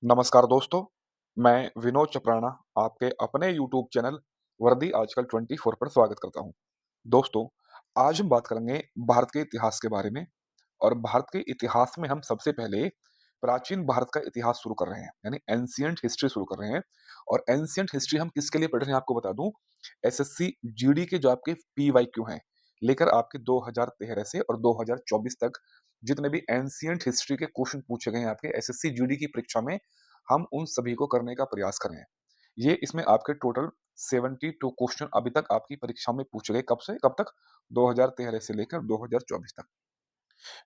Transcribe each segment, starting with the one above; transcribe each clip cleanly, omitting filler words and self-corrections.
नमस्कार दोस्तों, मैं विनोद चपराना आपके अपने यूट्यूब चैनल वर्दी आजकल 24 पर स्वागत करता हूं। दोस्तों, आज हम बात करेंगे भारत के इतिहास के बारे में और भारत के इतिहास में हम सबसे पहले प्राचीन भारत का इतिहास शुरू कर रहे हैं, यानी एंशिएंट हिस्ट्री शुरू कर रहे हैं। और एंशिएंट हिस्ट्री हम किसके लिए पढ़ रहे हैं आपको बता दूं, एसएससी जीडी के जो आपके पीवाईक्यू हैं, लेकर आपके 2013 से और 2024 तक जितने भी एंशिएंट हिस्ट्री के क्वेश्चन पूछे गए हैं आपके एसएससी जीडी की परीक्षा में, हम उन सभी को करने का प्रयास कर रहे हैं। ये इसमें आपके टोटल 72 क्वेश्चन अभी तक आपकी परीक्षा में पूछे गए, कब से कब तक, 2013 से लेकर 2024 तक।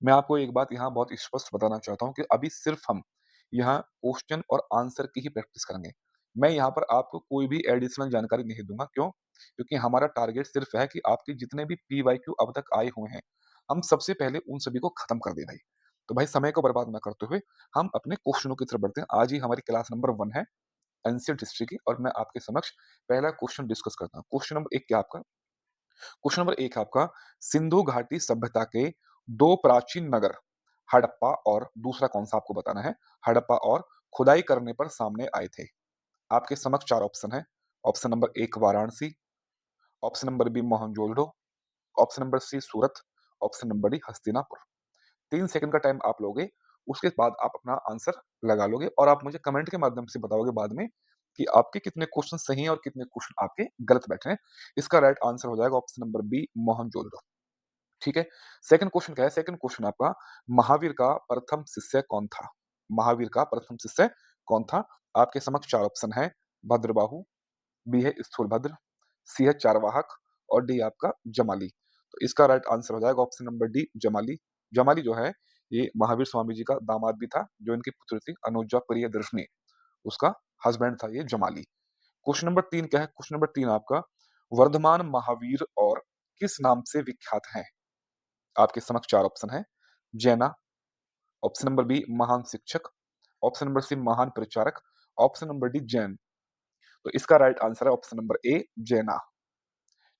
मैं आपको एक बात यहाँ बहुत स्पष्ट बताना चाहता हूँ कि अभी सिर्फ हम यहाँ क्वेश्चन और आंसर की ही प्रैक्टिस करेंगे। मैं यहाँ पर आपको कोई भी एडिशनल जानकारी नहीं दूंगा। क्यों? क्योंकि हमारा टारगेट सिर्फ है कि आपके जितने भी पीवाईक्यू अब तक आए हुए हैं, हम सबसे पहले उन सभी को खत्म कर दें भाई। तो भाई समय को बर्बाद ना करते हुए हम अपने क्वेश्चनों की तरफ बढ़ते हैं। आज ही हमारी क्लास नंबर 1 है एंशिएंट हिस्ट्री की, और मैं आपके समक्ष पहला क्वेश्चन डिस्कस करता हूँ। क्वेश्चन नंबर 1 क्या आपका? क्वेश्चन नंबर 1 है आपका, सिंधु घाटी सभ्यता के 2 प्राचीन नगर हड़प्पा और दूसरा कौन-सा आपको बताना है, हड़प्पा और खुदाई करने पर सामने आए थे। आपके समक्ष 4 ऑप्शन हैं। Option number 1 Varanasi, option number B Mohenjo-daro, option number C Surat, option number D Hastinapur. 3 second का टाइम आप लोगे, उसके बाद आप अपना आंसर लगा लोगे और आप मुझे कमेंट के माध्यम से बताओगे बाद में कि आपके कितने क्वेश्चन सही हैं और कितने क्वेश्चन आपके गलत बैठे हैं। इसका राइट आंसर हो जाएगा ऑप्शन नंबर बी मोहनजोदड़ो। ठीक है? सेकंड क्वेश्चन क्या है? सेकंड क्वेश्चन आपका, महावीर का प्रथम शिष्य कौन था? महावीर का प्रथम शिष्य कौन था? आपके समक्ष 4 ऑप्शन हैं। भद्रबाहु, बी है स्थूलभद्र, सी है चारवाहक और डी आपका जमाली। तो इसका राइट आंसर हो जाएगा option number D Jamali. Jamali जो है, ये महावीर स्वामी जी का दामाद भी था, जो इनकी पुत्री थी अनुजा प्रियदर्शनी, उसका हस्बैंड था ये जमाली। क्वेश्चन नंबर 3 क्या है? क्वेश्चन नंबर 3 आपका, वर्धमान महावीर और किस नाम से विख्यात हैं? आपके समक्ष 4 ऑप्शन हैं। जैना, ऑप्शन नंबर बी महान शिक्षक, ऑप्शन नंबर सी महान प्रचारक, ऑप्शन नंबर डी जैन। तो इसका राइट आंसर है ऑप्शन नंबर ए जैना।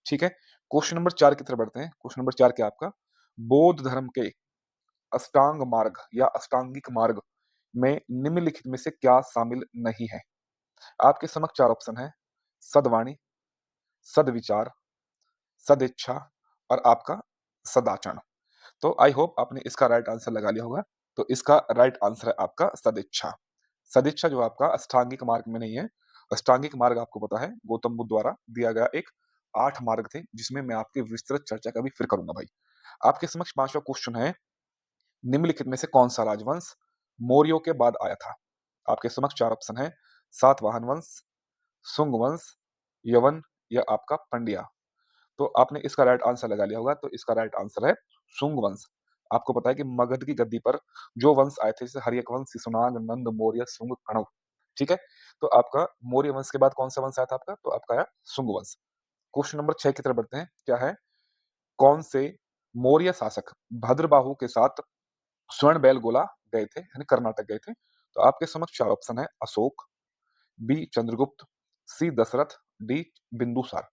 ठीक है? क्वेश्चन नंबर 4 की तरफ बढ़ते हैं। क्वेश्चन नंबर 4 क्या है आपका? बौद्ध धर्म के अष्टांग मार्ग या अष्टांगिक मार्ग में निम्नलिखित में से क्या शामिल नहीं है? आपके समक्ष 4 ऑप्शन हैं। सद्वाणी, सद्विचार, सदिच्छा और आपका सदाचरण। तो आई होप आपने इसका राइट आंसर लगा लिया होगा। तो इसका राइट आंसर है आपका सदिच्छा। सदिच्छा जो आपका अष्टांगिक मार्ग में नहीं है। अष्टांगिक मार्ग आपको पता है गौतम बुद्ध द्वारा दिया गया एक 8 मार्ग थे, जिसमें मैं आपकी विस्तृत चर्चा कभी फिर करूंगा भाई। आपके समक्ष 5वां क्वेश्चन है, निम्नलिखित में से कौन सा राजवंश मौर्यों के बाद आया था? आपके समक्ष 4 ऑप्शन है। सातवाहन वंश, सुंग वंश, यवन या आपका पंड्या। तो आपने इसका राइट आंसर लगा लिया होगा। तो इसका राइट आंसर है शुंग वंश। आपको पता है कि मगध की गद्दी पर जो वंश आए थे, जैसे हर्यक वंश, शिशुनाग, नंद, मौर्य, शुंग, कणव। ठीक है? तो आपका मौर्य वंश के बाद कौन सा वंश आया था आपका? तो आपका आया शुंग वंश। क्वेश्चन नंबर 6 की तरफ बढ़ते हैं। क्या है? कौन से मौर्य शासक भद्रबाहु के साथ स्वर्णबेलगोला गए थे, यानी कर्नाटक गए थे? तो आपके समक्ष 4 ऑप्शन है। Ashok, B Chandragupta, C Dasharath, D Bindusar.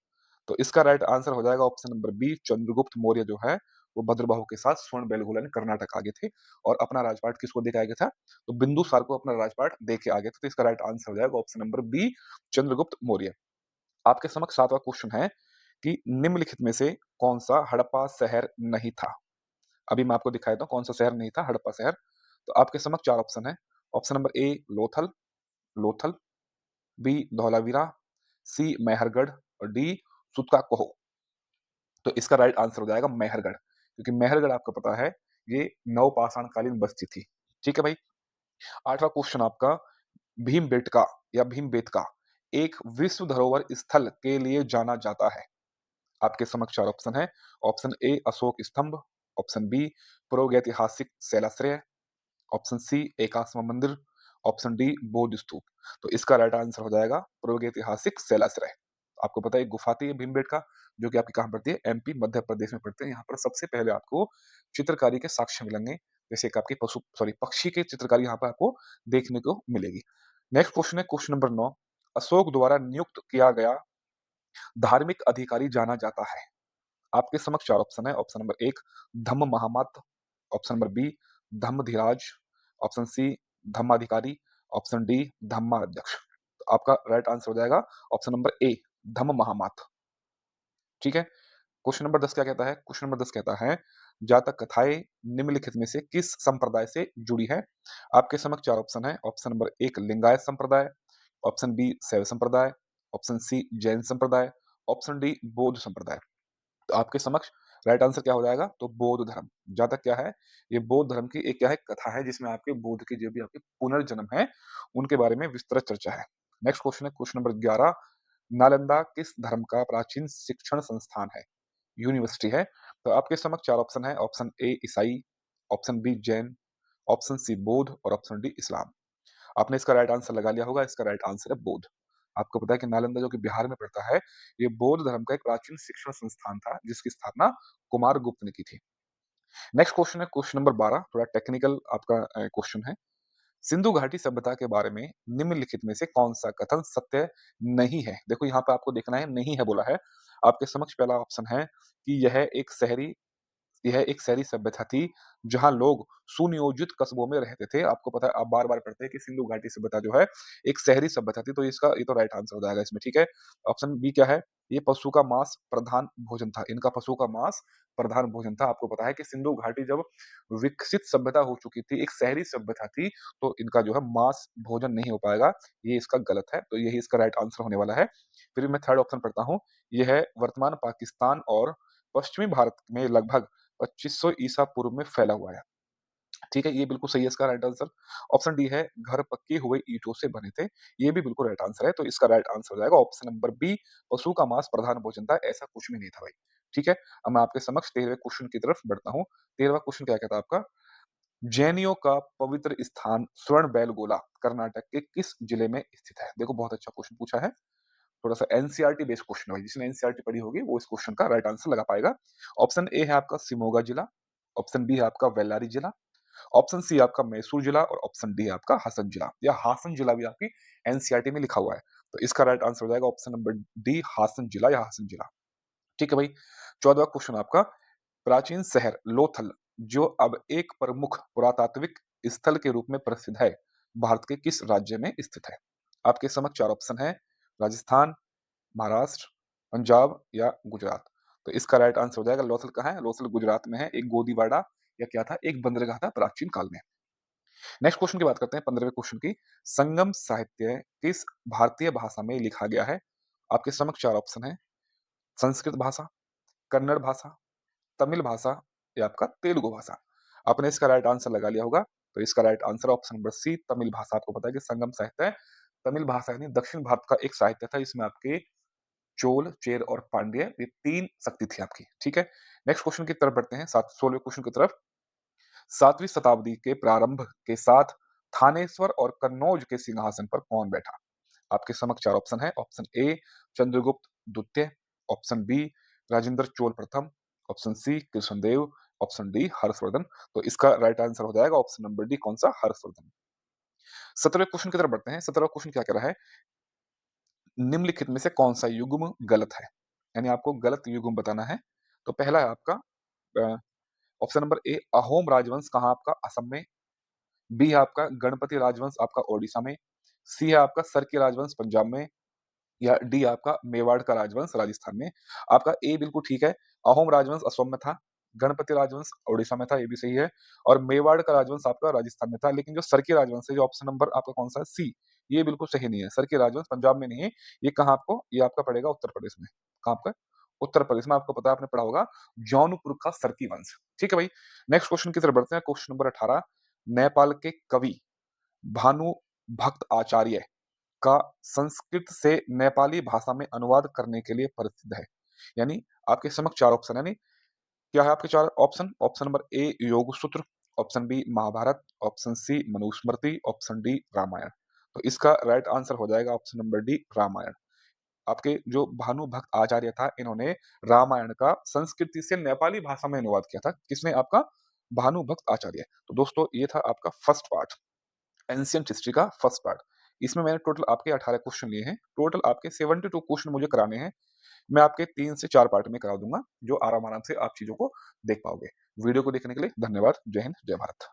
तो इसका राइट आंसर हो जाएगा option number B Chandragupta Maurya जो है, वो भद्रबाहु के साथ स्वर्ण बेलगोला ने कर्नाटक आ गए थे और अपना राजपाट किसको दे के आ गया था? तो बिंदुसार को अपना राजपाट दे के आ गए थे। तो इसका राइट आंसर हो जाएगा option number B Chandragupta Maurya. आपके समक्ष 7वां क्वेश्चन है कि निम्नलिखित में से कौन सा हड़प्पा शहर नहीं था? अभी मैं आपको दिखाई देता हूँ कौन सा शहर नहीं था हड़प्पा शहर। तो आपके समक्ष 4 ऑप्शन है। Option number A Lothal, Lothal, B Dholavira, C Mehrgarh और डी सुत्ताकोह। तो इसका राइट आंसर हो जाएगा मैहरगढ़, क्योंकि मैहरगढ़ आपको पता है ये नवपाषाणकालीन बस्ती थी। ठीक है भाई? 8वां क्वेश्चन आपका, भीमबेटका या भीमबेटका एक विश्व धरोहर स्थल के लिए जाना जाता है। आपके समक्ष 4 ऑप्शन है। ऑप्शन ए अशोक स्तंभ, ऑप्शन बी प्रागैतिहासिक शैलाश्रय, ऑप्शन सी एकात्म मंदिर, ऑप्शन डी बौद्ध स्तूप। तो इसका राइट आंसर हो जाएगा प्रागैतिहासिक शैलाश्रय। आपको पता है एक गुफा थी ये भीमबेटका, जो कि आपकी कहाँ पड़ती है? एमपी मध्य प्रदेश में पड़ते हैं। यहाँ पर सबसे पहले आपको चित्रकारी के साक्ष्य मिलेंगे, जैसे एक आपकी पक्षी की चित्रकारी यहाँ पर आपको देखने को मिलेगी। नेक्स्ट क्वेश्चन है क्वेश्चन नंबर 9, अशोक द्वारा नियुक्त किया गया धार्मिक अधिकारी जाना जाता है। आपके समक्ष 4 ऑप्शन है। Option number 1 Dhamma Mahamatta, option number B Dhammadhiraj, option C Dhammadhikari, option D Dhammadhyaksha. तो आपका राइट आंसर हो जाएगा ऑप्शन नंबर ए धम्म महामाथ। ठीक है। क्वेश्चन नंबर 10 क्या कहता है? क्वेश्चन नंबर 10 कहता है, जातक कथाएँ निम्नलिखित में से किस संप्रदाय से जुड़ी है? आपके समक्ष 4 ऑप्शन हैं। ऑप्शन नंबर 1 लिंगायत संप्रदाय, ऑप्शन बी शैव संप्रदाय, ऑप्शन सी जैन संप्रदाय, ऑप्शन डी बौद्ध संप्रदाय। तो आपके समक्ष राइट आंसर क्या हो जाएगा? तो बौद्ध धर्म। जहाँ तक क्या है, ये बौद्ध धर्म की एक क्या है कथा है जिसमें आपके बुद्ध के जो भी आपके पुनर्जन्म है, उनके बारे में विस्तृत चर्चा है। नेक्स्ट क्वेश्चन है क्वेश्चन नंबर 11, नालंदा किस धर्म का प्राचीन शिक्षण संस्थान है? यूनिवर्सिटी है। तो आपके समक्ष 4 ऑप्शन है। ऑप्शन ए ईसाई, option B Jain, option C Bauddh और ऑप्शन डी इस्लाम। आपने इसका राइट आंसर लगा लिया होगा, इसका राइट आंसर है बौद्ध। आपको पता है कि नालंदा जो कि बिहार में पड़ता है, ये बौद्ध धर्म का एक प्राचीन शिक्षण संस्थान था, जिसकी स्थापना कुमारगुप्त ने की थी। नेक्स्ट क्वेश्चन है क्वेश्चन नंबर 12, थोड़ा टेक्निकल आपका क्वेश्चन है। सिंधु घाटी सभ्यता के बारे में निम्नलिखित में से कौन-सा कथन सत्य नहीं है? देखो यहाँ पे आपको देखना है, नहीं है बोला है। आपके समक्ष पहला ऑप्शन है कि यह एक शहरी सभ्यता थी, जहाँ लोग सुनियोजित कस्बों में रहते थे। आपको पता है, आप बार-बार पढ़ते हैं कि सिंधु घाटी सभ्यता जो है, एक शहरी सभ्यता थी, तो ये तो राइट आंसर हो जाएगा इसमें, ठीक है? ऑप्शन बी क्या है? ये पशु का मांस प्रधान भोजन था। इनका पशु का मांस प्रधान भोजन था। आपको पता है कि सिंधु घाटी जब विकसित सभ्यता हो चुकी थी, एक शहरी सभ्यता थी, तो इनका जो है मांस भोजन नहीं हो पाएगा। ये इसका गलत है, तो यही इसका राइट आंसर होने वाला है। फिर मैं थर्ड ऑप्शन पढ़ता हूँ। ये है वर्तमान पाकिस्तान और पश्चिमी भारत में लगभग 2500 ईसा पूर्व में फैला हुआ है। ठीक है, ये बिल्कुल सही है इसका राइट आंसर। ऑप्शन डी है घर पक्के हुए ईंटों से बने थे। ये भी बिल्कुल राइट आंसर है, तो इसका राइट आंसर हो जाएगा ऑप्शन नंबर बी पशु का मांस प्रधान भोजन था, ऐसा कुछ भी नहीं था भाई। ठीक है, अब मैं आपके समक्ष 13वें क्वेश्चन की तरफ बढ़ता हूँ। 13वां क्वेश्चन क्या कहता है आपका? जैनियों का पवित्र स्थान स्वर्णबेलगोला कर्नाटक के किस जिले में स्थित है? देखो बहुत अच्छा क्वेश्चन पूछा है। थोड़ा-सा एनसीईआरटी बेस्ड क्वेश्चन है भाई, जिसने एनसीईआरटी पढ़ी होगी वो इस क्वेश्चन का राइट आंसर लगा पाएगा। ऑप्शन ए है आपका शिमोगा जिला, ऑप्शन बी है आपका बेल्लारी जिला, ऑप्शन सी आपका मैसूर जिला और ऑप्शन डी है आपका हासन जिला, या हासन जिला भी आपकी एनसीईआरटी में लिखा हुआ है। तो इसका राइट आंसर हो जाएगा ऑप्शन नंबर डी हासन जिला या हासन जिला। ठीक है भाई। 14वां क्वेश्चन आपका, प्राचीन शहर लोथल जो अब एक प्रमुख पुरातात्विक स्थल के रूप में प्रसिद्ध है, भारत के किस राज्य में स्थित है? आपके समक्ष 4 ऑप्शन है। राजस्थान, महाराष्ट्र, पंजाब या गुजरात। तो इसका राइट आंसर हो जाएगा लोथल कहाँ है? लोथल गुजरात में है। एक गोदीवाड़ा या क्या था? एक बंदरगाह था प्राचीन काल में। नेक्स्ट क्वेश्चन की बात करते हैं 15वें क्वेश्चन की। संगम साहित्य किस भारतीय भाषा में लिखा गया है? आपके समक्ष 4 ऑप्शन है। संस्कृत भाषा, कन्नड़ भाषा, तमिल भाषा या आपका तेलुगु भाषा। आपने इसका राइट आंसर लगा लिया होगा। तो इसका right answer option number C Tamil भाषा। आपको पता है कि संगम साहित्य तमिल भाषा यानी दक्षिण भारत का एक साहित्य था। इसमें आपके चोल, चेर और पांड्य ये 3 शक्ति थी आपकी, ठीक है? नेक्स्ट क्वेश्चन की तरफ बढ़ते हैं, 16वें क्वेश्चन की तरफ। 7वीं शताब्दी के प्रारंभ के साथ थानेश्वर और कन्नौज के सिंहासन पर कौन बैठा? आपके समक्ष 4 ऑप्शन है। ऑप्शन ए चंद्रगुप्त द्वितीय, ऑप्शन बी राजेंद्र चोल प्रथम, option C Krishnadev, option D Harshavardhan. तो इसका राइट आंसर हो जाएगा ऑप्शन नंबर डी कौन-सा? हर्षवर्धन। 17वें क्वेश्चन की तरफ बढ़ते हैं। 17वां क्वेश्चन क्या कह रहा है? निम्नलिखित में से कौन-सा युग्म गलत है? यानी आपको गलत युग्म बताना है। तो पहला है आपका अ, ऑप्शन नंबर ए अहोम राजवंश कहाँ आपका? असम में। बी है आपका गणपति राजवंश आपका ओडिशा में। सी है आपका सरकी राजवंश पंजाब में। या डी आपका मेवाड़ का राजवंश राजस्थान में। आपका ए बिल्कुल ठीक है। अहोम राजवंश असम में था, गणपति राजवंश ओडिशा में था, ये भी सही है और मेवाड़ का राजवंश आपका राजस्थान में था। लेकिन जो सरकी राजवंश है, जो ऑप्शन नंबर आपका कौन-सा है? सी, ये बिल्कुल सही नहीं है। सरकी राजवंश पंजाब में नहीं है, ये कहाँ आपको ये आपका पड़ेगा उत्तर प्रदेश में। कहाँ आपका? उत्तर प्रदेश में। आपको पता है आपने पढ़ा होगा जौनपुर का सरकी वंश। ठीक है भाई। नेक्स्ट क्वेश्चन की तरफ बढ़ते हैं। क्वेश्चन नंबर 18 नेपाल के कवि भानु भक्त आचार्य का संस्कृत से नेपाली भाषा में अनुवाद करने के लिए प्रसिद्ध है। यानी आपके समक्ष 4 ऑप्शन है, यानी क्या है आपके 4 option? Option number A Yogasutra, option B Mahabharat, option C Manusmriti, option D Ramayan. तो इसका राइट आंसर हो जाएगा ऑप्शन नंबर डी रामायण। आपके जो भानुभक्त आचार्य था, इन्होंने रामायण का संस्कृति से नेपाली भाषा में अनुवाद किया था। किसने? आपका भानुभक्त आचार्य। तो दोस्तों ये था आपका फर्स्ट पार्ट, एंशिएंट हिस्ट्री का फर्स्ट पार्ट। इसमें मैंने टोटल आपके 18 क्वेश्चन लिए हैं। टोटल आपके 72 क्वेश्चन मुझे कराने हैं। मैं आपके 3 से 4 पार्ट में करा दूँगा, जो आराम-आराम से आप चीज़ों को देख पाओगे। वीडियो को देखने के लिए धन्यवाद। जय हिंद, जय भारत।